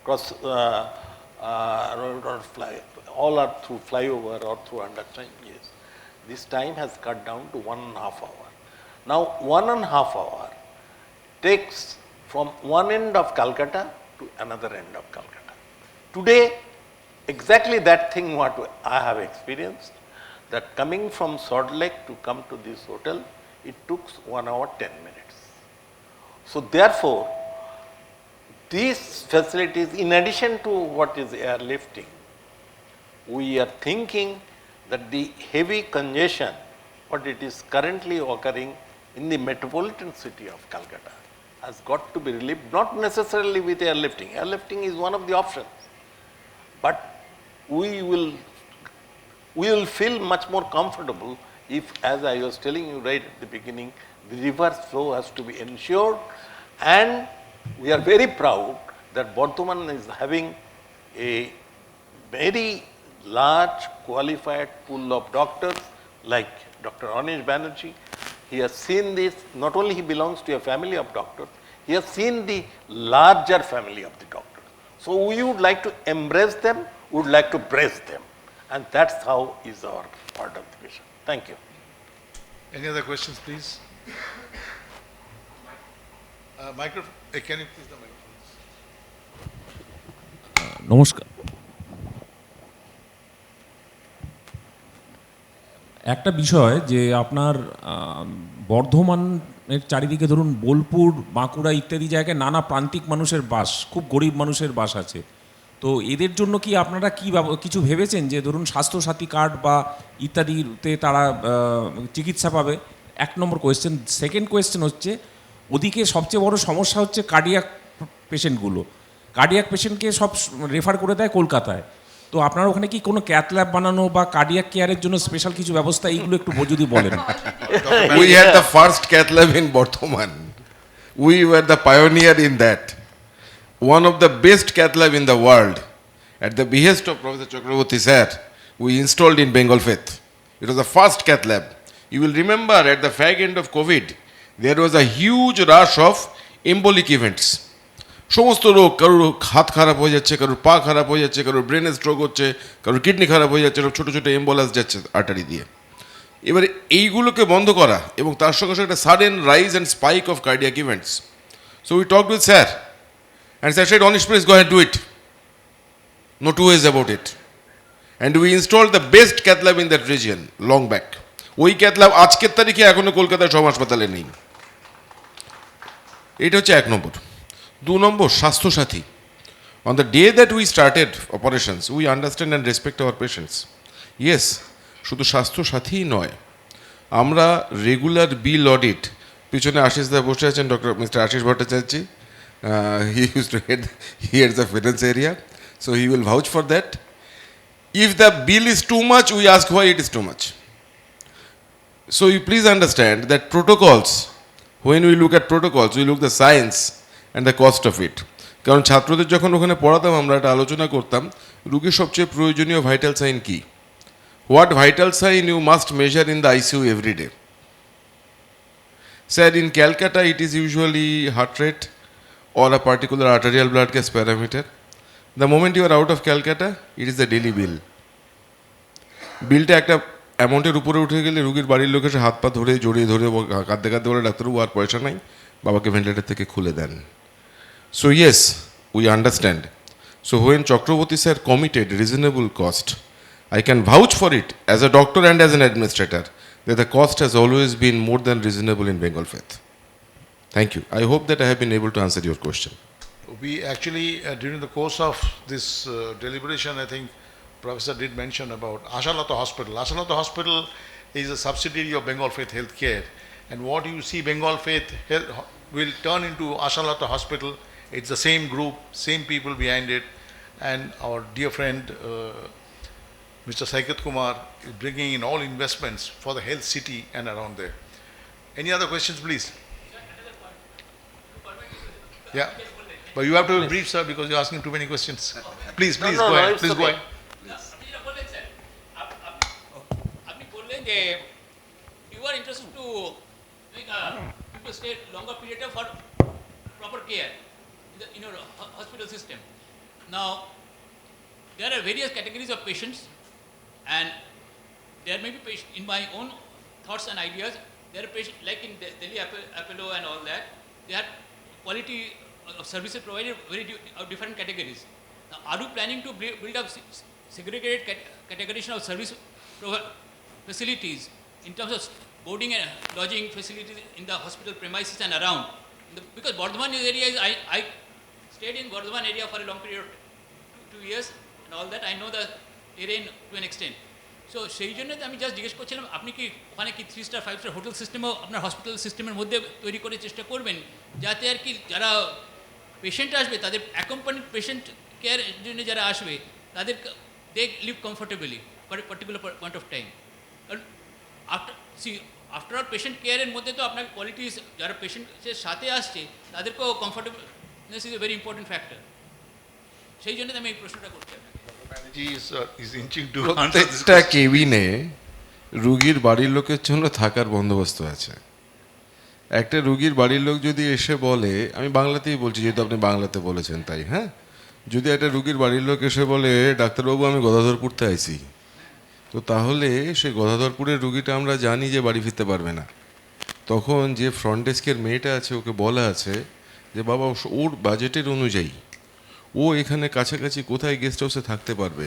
cross road or fly, all are through flyover or through underchanges. This time has cut down to 1.5 hour. Now 1.5 hour takes from one end of Calcutta to another end of Calcutta. Today, exactly that thing what I have experienced, that coming from Salt Lake to come to this hotel, it took 1 hour 10 minutes. So therefore, these facilities, in addition to what is airlifting, we are thinking that the heavy congestion, what it is currently occurring in the metropolitan city of Calcutta, has got to be relieved, not necessarily with airlifting. Airlifting is one of the options, but we will feel much more comfortable if, as I was telling you right at the beginning, the reverse flow has to be ensured, and we are very proud that Bardhaman is having a very large qualified pool of doctors like Dr. Anish Banerjee. He has seen this, not only he belongs to a family of doctors, he has seen the larger family of the doctors. So we would like to embrace them, we would like to praise them, and that's how is our part of the vision. Thank you. Any other questions, please? Microphone. Can you please the microphone? নমস্কার। একটা বিষয় যে আপনার বর্ধমানের চারিদিকে ধরুন বোলপুর, বাঁকুড়া ইত্যাদি জায়গায় নানা প্রান্তিক মানুষের বাস, খুব গরিব মানুষের বাস আছে। তো এদের জন্য কি আপনারা কি কিছু ভেবেছেন যে ধরুন স্বাস্থ্যসাথী কার্ড বা ইত্যাদিতে তারা চিকিৎসা পাবে? এক নম্বর কোয়েশ্চেন। সেকেন্ড কোয়েশ্চেন হচ্ছে, ওদিকে সবচেয়ে বড় সমস্যা হচ্ছে কার্ডিয়াক পেশেন্টগুলো। কার্ডিয়াক পেশেন্টকে সব রেফার করে দেয় কলকাতায়। তো আপনার ওখানে কি কোনো ক্যাথ ল্যাব বানানো বা কার্ডিয়াক কেয়ারের জন্য স্পেশাল কিছু ব্যবস্থা, এইগুলো একটু যদি বলেন। We had the first cath lab in Bardhaman. We were the pioneer in that. One of the best cath lab in the world. At the behest of Professor Chakraborty sir, we installed in Bengal Faith. It was the first cath lab. You will remember at the fag end of COVID, there was a huge rush of embolic events. সমস্ত রোগ, কারোর হাত খারাপ হয়ে যাচ্ছে, কারোর পা খারাপ হয়ে যাচ্ছে, কারোর ব্রেনে স্ট্রোক হচ্ছে, কারোর কিডনি খারাপ হয়ে যাচ্ছে, ছোটো ছোটো এম্বোলাস যাচ্ছে আর্টারি দিয়ে। এবারে এইগুলোকে বন্ধ করা এবং তার সঙ্গে সঙ্গে একটা sudden rise and spike of cardiac events. So we talked with sir and sir said, Anish, please go ahead and do it. No two ways about it. And we installed the best cath lab in that region long back. ওই cath lab আজকের তারিখে এখনো কলকাতার সব হাসপাতালে নেই। এটা হচ্ছে এক নম্বর। দু নম্বর, Swasthya Sathi. On the day that we started operations, we understand and respect our patients. Yes, শুধু স্বাস্থ্যসাথীই নয়, আমরা রেগুলার বিল অডিট, পিছনে আশিস দা বসে আছেন, doctor mister Ashish Bhattacharya, he used to head the finance area, so he will vouch for that. If the bill is too much, we ask why it is too much. So you please understand that protocols, when we look at protocols, we look the science and the cost of it. কারণ ছাত্রদের যখন ওখানে পড়াতাম আমরা একটা আলোচনা করতাম, রুগীর সবচেয়ে প্রয়োজনীয় ভাইটাল সাইন কি, what vital sign you must measure in the ICU every day. Sir, in Calcutta it is usually heart rate or a particular arterial blood gas parameter. The moment you are out of Calcutta, it is the daily bill. বিলটা একটা অ্যামাউন্টের উপরে উঠে গেলে রুগীর বাড়ির লোক এসে হাত পা ধরে জড়িয়ে ধরে কাঁদতে কাঁদতে বলে, ডাক্তারবাবু আর পয়সা নাই, বাবাকে ভেন্টিলেটর থেকে খুলে দেন। So yes, we understand. So when Chakraborty sir committed reasonable cost, I can vouch for it as a doctor and as an administrator that the cost has always been more than reasonable in Bengal Faith. Thank you. I hope that I have been able to answer your question. We actually, during the course of this deliberation, I think Professor did mention about Ashalata Hospital. Ashalata Hospital is a subsidiary of Bengal Faith Healthcare, and what you see Bengal Faith will turn into Ashalata Hospital. It's the same group, same people behind it, and our dear friend Mr. Saikat Kumar is bringing in all investments for the health city and around there. Any other questions, please? Yeah, but you have to be brief, sir, because you're asking too many questions. Please, go ahead. Please go ahead. আপনি বললেন যে you are interested to make people stay longer period for proper care in your hospital system. Now, there are various categories of patients, and there may be patients, in my own thoughts and ideas, there are patients like in Delhi Apollo and all that, they have quality of services provided very different categories. Now, are you planning to build up segregated categorization of service facilities in terms of boarding and lodging facilities in the hospital premises and around? Because Bardhaman area is, I stayed in Burdwan area for a long period of 2 years and all that. I know the terrain to an extent. So সেই জন্য আমি just জিজ্ঞেস করছিলাম আপনি কি ওখানে কি 3 star 5 star hotel সিস্টেমও আপনার হসপিটাল সিস্টেমের মধ্যে তৈরি করে চেষ্টা করবেন যাতে আর কি যারা পেশেন্ট আসবে তাদের অ্যাকম্পানিড পেশেন্ট কেয়ার জন্য যারা আসবে তাদের they live comfortably for a particular point of time. কারণ আফটার অল পেশেন্ট কেয়ারের মধ্যে তো আপনার কোয়ালিটিস যারা পেশেন্টের সাথে আসছে তাদেরকেও comfortableness is a very important factor. সেই জন্য আমি এই প্রশ্নটা করছি আপনাকে। প্রত্যেকটা কেবিনে রুগীর বাড়ির লোকের জন্য থাকার বন্দোবস্ত আছে। একটা রুগীর বাড়ির লোক যদি এসে বলে, আমি বাংলাতেই বলছি যেহেতু আপনি বাংলাতে বলেছেন তাই, হ্যাঁ, যদি একটা রুগীর বাড়ির লোক এসে বলে ডাক্তারবাবু আমি গদাধরপুরতে আইছি, তো তাহলে সেই গদাধরপুরের রুগীটা আমরা জানি যে বাড়ি ফিরতে পারবে না। তখন যে ফ্রন্ট ডেস্কের মেয়েটা আছে ওকে বলা আছে যে বাবা ওর বাজেটের অনুযায়ী ও এখানে কাছাকাছি কোথায় গেস্ট হাউসে থাকতে পারবে।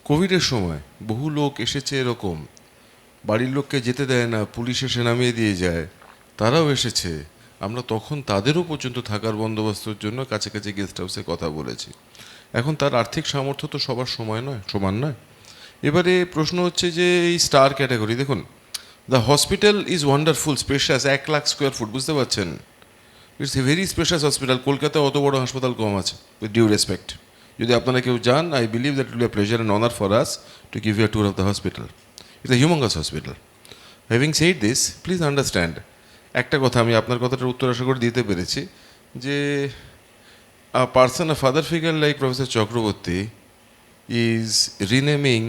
কোভিডের সময় বহু লোক এসেছে এরকম, বাড়ির লোককে যেতে দেয় না, পুলিশ এসে নামিয়ে দিয়ে যায়, তারাও এসেছে, আমরা তখন তাদেরও পর্যন্ত থাকার বন্দোবস্তের জন্য কাছাকাছি গেস্ট হাউসে কথা বলেছি। এখন তার আর্থিক সামর্থ্য তো সবার সমান নয়। এবারে প্রশ্ন হচ্ছে যে এই স্টার ক্যাটাগরি, দেখুন the hospital is wonderful spacious, 1 lakh square foot, বুঝতে পারছেন, it's a very spacious hospital. কলকাতায় অত বড় হাসপাতাল কম আছে, উইথ ডিউ রেসপেক্ট। যদি আপনারা কেউ যান, I believe that will be a pleasure and honour for us to give you a tour of the hospital. It's a humongous hospital. Having said this, please understand, একটা কথা আমি আপনার কথাটার উত্তর আশা করে দিতে পেরেছি, যে a person, a father figure like professor Chakraborty is renaming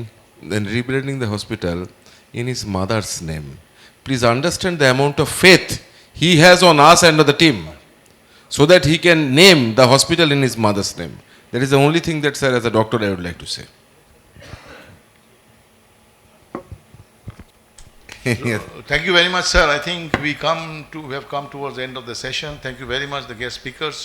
and rebranding the hospital in his mother's name. Please understand the amount of faith he has on us and on the team, so that he can name the hospital in his mother's name. That is the only thing that, sir, as a doctor, I would like to say. Thank you very much, sir. I think we have come towards the end of the session. Thank you very much, the guest speakers.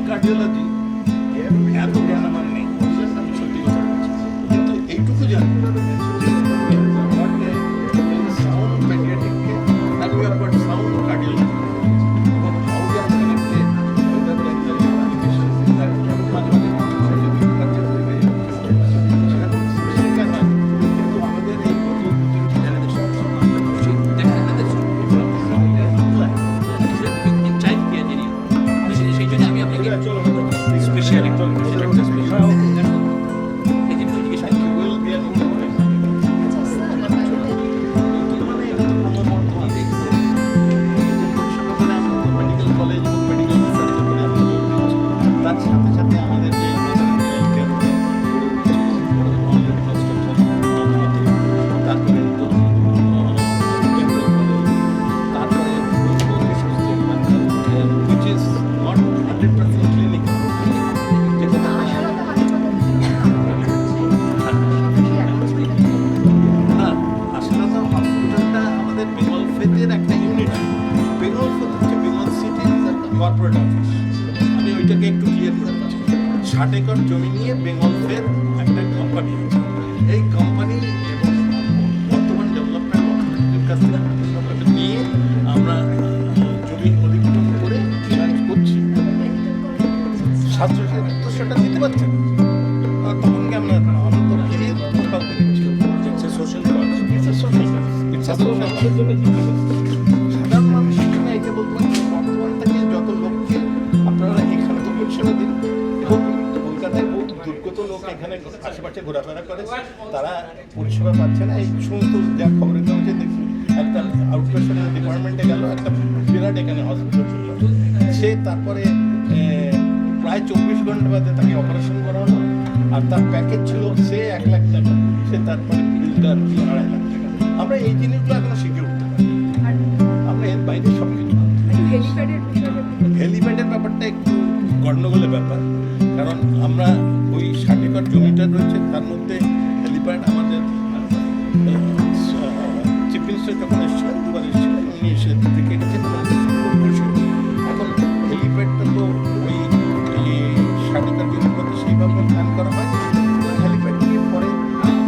Cardiology 60 acre জমি নিয়ে Bengal faith একটা company আছে। এই company এবং বর্তমান development অথরিটির কাছ থেকে আমরা নিয়ে আমরা জমি অধিগ্রহণ করে কাজ করছি। সেটা দিতে পারছেন তখন কি আমরা তো ফিরে কাউকে দিচ্ছি। সোশ্যাল সাধারণ মানুষের জন্য এইটা বলতে পারি বর্তমান থেকে যত লোককে আপনারা এখানে তো পরিষেবা দিন এবং কলকাতায় বহু দুর্গত লোক এখানে আশেপাশে ঘোরাফেরা করে, তারা পরিষেবা পাচ্ছে না। এই সমস্ত যা খবরের কাগজে দেখি একটা আউটপেশেন্ট ডিপার্টমেন্টে গেল, একটা বিরাট এখানে হসপিটাল ছিল, সে তারপরে প্রায় 24 ঘন্টা বাদে তাকে অপারেশন করা হলো, আর তার প্যাকেজ ছিল সে 1 লাখ টাকা, সে তারপরে বিলটা 2.5 লাখ টাকা। আমরা এই জিনিসগুলো এখনো শিখে উঠতে পারি, আমরা এর বাইরে সব কিছু। হেলিপ্যাডের ব্যাপারটা একটু গণ্ডগোলের ব্যাপার, কারণ আমরা ওই 60 একর জমিটা রয়েছে তার মধ্যে হেলিপ্যাড আমাদের চিফ মিনিস্টার যখন এসেছিলেন, দুবার এসেছিলেন, উনি এসে দেখে গেছেন। এখন হেলিপ্যাডটা তো ওই 60 একর জমির মধ্যে সেইভাবে প্ল্যান করা হয়, হেলিপ্যাড নিয়ে পরে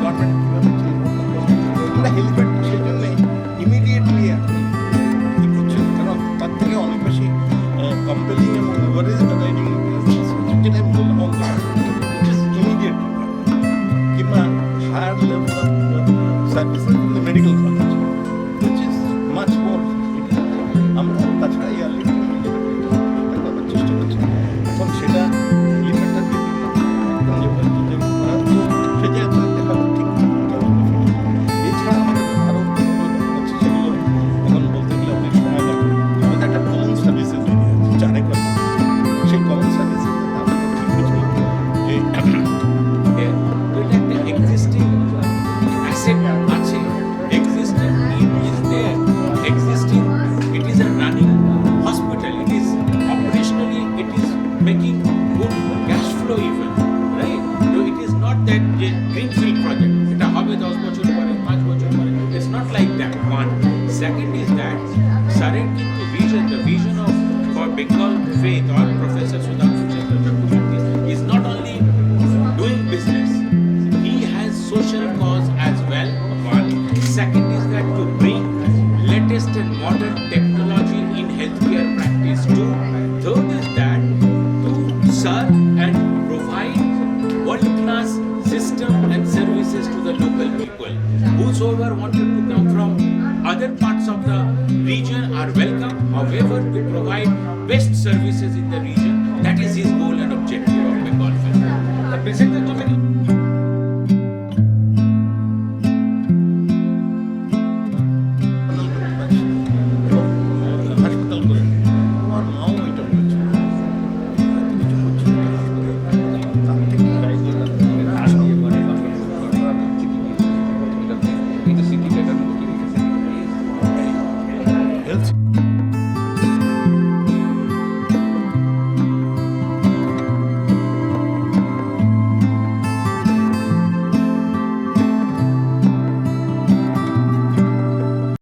গভর্নমেন্ট কীভাবে আমরা হেলিপ্যাড সেই জন্যে ইমিডিয়েটলি কী করছে, কারণ তার থেকে অনেক বেশি কম্পেলিং এবং ওভারেজ রাইডিং যেটা আমি বললাম ইমিডিয়েট কিংবা higher level of services in the medical college which is much more. আমরা তাছাড়া ইয়ারলি করার চেষ্টা করছি, এখন সেটা হেলিপ্যাডটা সে জায়গাতে দেখা ঠিক এছাড়া আমাদের আরও আছে সেগুলো এখন বলতে গেলে অনেক সময় লাগবে। আমাদের একটা কমন সার্ভিসেস এরিয়া 4 একর, সেই কমন সার্ভিসেস আমরা ঠিক হয়েছিল যে এটা একটা এক্সিস্টিং অ্যাসেট আছে, existing need is there, existing it is a running hospital, it is operationally it is making good cash flow even, right? তো ইট ইজ নট দ্যাট যে গ্রিনফিল্ড প্রজেক্ট এটা হবে 10 বছর পরে, 5 বছর পরে, it's not like that. One second is that স্যারের কিন্তু vision, the vision of for Bengal faith or Professor Sudhanshu Chandra Chakraborty is not only doing business, he has social cause as well. One. Second is that to bring latest and modern technology in healthcare practice. Two. Third is that to serve and provide world-class system and services to the local people. Whosoever wanted to come from other parts of the region are welcome. However, to provide best services in the region, that